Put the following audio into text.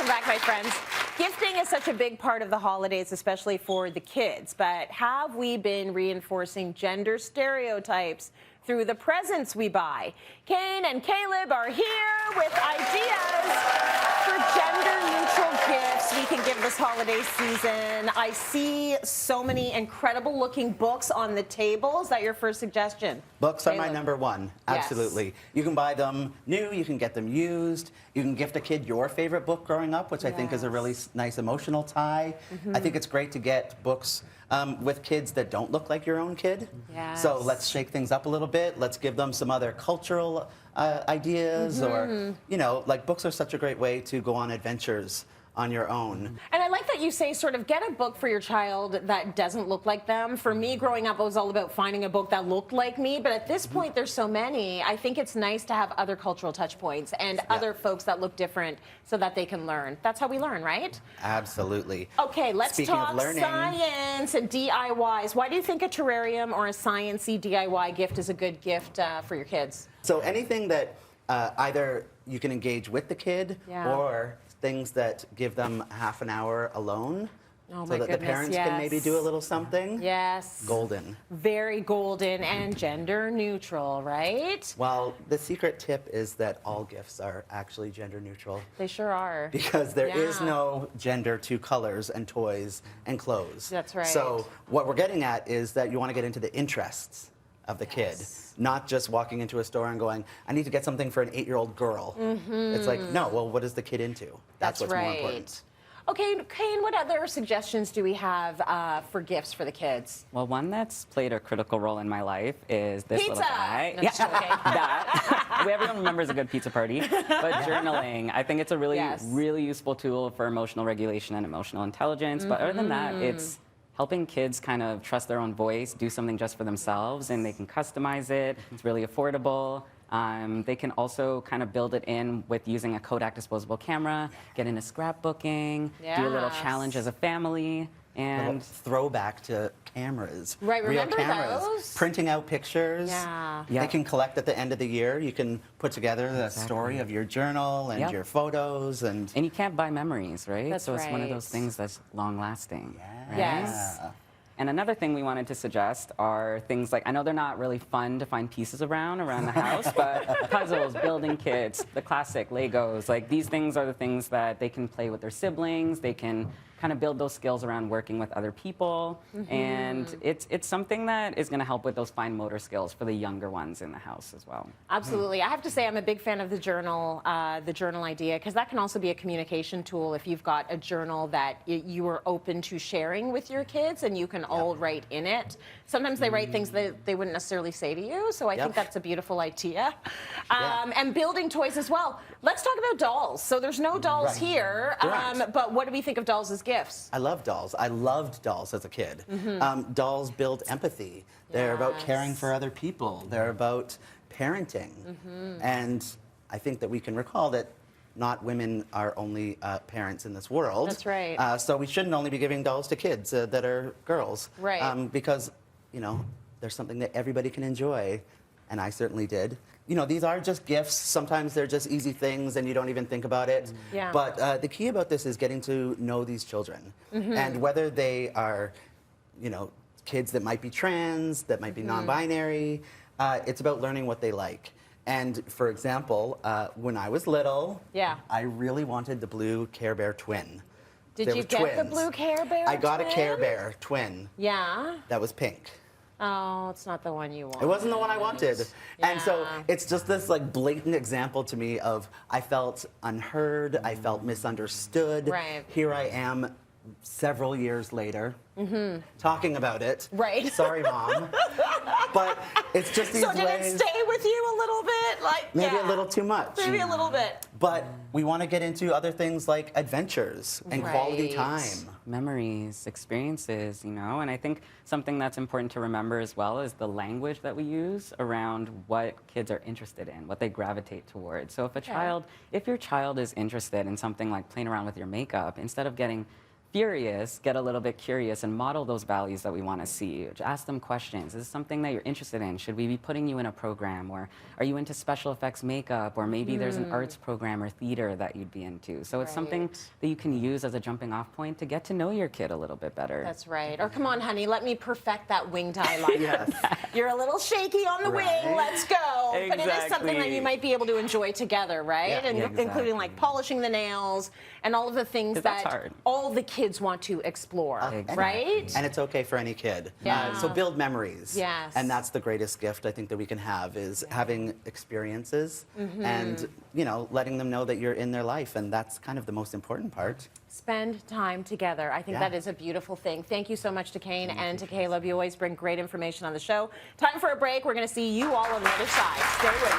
Welcome back, my friends. Gifting is such a big part of the holidays, especially for the kids. But have we been reinforcing gender stereotypes through the presents we buy? Kain and Kaleb are here with ideas for gender-neutral gifts we can give this holiday season. I see so many incredible-looking books on the table. Is that your first suggestion? Books are my number one, absolutely. Yes. You can buy them new, you can get them used, you can gift a kid your favorite book growing up, which I think is a really nice emotional tie. I think it's great to get books with kids that don't look like your own kid. Yes. So let's shake things up a little bit. Let's give them some other cultural ideas, or, you know, like books are such a great way to go on adventures on your own. And I like that you say sort of get a book for your child that doesn't look like them. For me, growing up, it was all about finding a book that looked like me. But at this point, there's so many. I think it's nice to have other cultural touch points and other folks that look different so that they can learn. That's how we learn, right? Absolutely. Okay, let's Speaking talk of learning, science and DIYs. Why do you think a terrarium or a sciencey DIY gift is a good gift for your kids? So anything that either you can engage with the kid or things that give them half an hour alone so that the parents can maybe do a little something. Yes. Golden. Very golden and gender neutral, right? Well, the secret tip is that all gifts are actually gender neutral. They sure are. Because there is no gender to colors and toys and clothes. That's right. So what we're getting at is that you want to get into the interests of the kid, not just walking into a store and going, I need to get something for an 8-year-old girl. It's like, no, well, what is the kid into? That's what's more important. Okay, Kain, what other suggestions do we have for gifts for the kids? Well, one that's played a critical role in my life is this little guy. No, just joking. That. Everyone remembers a good pizza party. But journaling, I think it's a really, really useful tool for emotional regulation and emotional intelligence. But other than that, it's helping kids kind of trust their own voice, do something just for themselves, and they can customize it. It's really affordable. They can also kind of build it in with using a Kodak disposable camera, get into scrapbooking, do a little challenge as a family. And throwback to cameras. Right, real remember cameras. those? Printing out pictures. They can collect at the end of the year. You can put together the story of your journal and your photos. And you can't buy memories, right? That's so it's one of those things that's long-lasting. Right? Yes. And another thing we wanted to suggest are things like, I know they're not really fun to find pieces around the house, but puzzles, building kits, the classic Legos, like these things are the things that they can play with their siblings. They can kind of build those skills around working with other people. And it's something that is going to help with those fine motor skills for the younger ones in the house as well. Absolutely. I have to say I'm a big fan of the journal idea, because that can also be a communication tool if you've got a journal that you are open to sharing with your kids and you can all write in it. Sometimes they write things that they wouldn't necessarily say to you, so I think that's a beautiful idea. And building toys as well. Let's talk about dolls. So there's no dolls here, but what do we think of dolls as gifts? I love dolls. I loved dolls as a kid. Dolls build empathy. They're about caring for other people. They're about parenting. And I think that we can recall that not women are only parents in this world. That's right. So we shouldn't only be giving dolls to kids that are girls. Right. Because, you know, there's something that everybody can enjoy, and I certainly did. You know, these are just gifts. Sometimes they're just easy things and you don't even think about it. But the key about this is getting to know these children. And whether they are, you know, kids that might be trans, that might be non-binary, it's about learning what they like. And for example, when I was little, I really wanted the blue Care Bear twin. Did you get the blue Care Bear I got twin? a Care Bear twin. Yeah. That was pink. Oh, it's not the one you want. It wasn't the one I wanted. And so it's just this like blatant example to me of I felt unheard, I felt misunderstood. Right. Here I am several years later talking about it. Right. Sorry, Mom. But it's just these ways. So did it stay with you a little bit? Like maybe a little too much. Maybe a little bit. But we want to get into other things like adventures and quality time. Memories, experiences, you know, and I think something that's important to remember as well is the language that we use around what kids are interested in, what they gravitate towards. So if a child, if your child is interested in something like playing around with your makeup, instead of getting furious, get a little bit curious and model those values that we want to see. Ask them questions. Is this something that you're interested in? Should we be putting you in a program? Or are you into special effects makeup? Or maybe there's an arts program or theater that you'd be into. So it's something that you can use as a jumping off point to get to know your kid a little bit better. That's right. Or come on, honey, let me perfect that winged eyeliner. You're a little shaky on the wing. Let's go. Exactly. But it is something that you might be able to enjoy together, right? Yeah, and exactly. including like polishing the nails and all of the things that all the kids want to explore, right? And it's okay for any kid. So build memories. Yes. And that's the greatest gift I think that we can have is having experiences and, you know, letting them know that you're in their life. And that's kind of the most important part. Spend time together. I think that is a beautiful thing. Thank you so much to Kain and to Kaleb. You always bring great information on the show. Time for a break. We're going to see you all on the other side. Stay with us.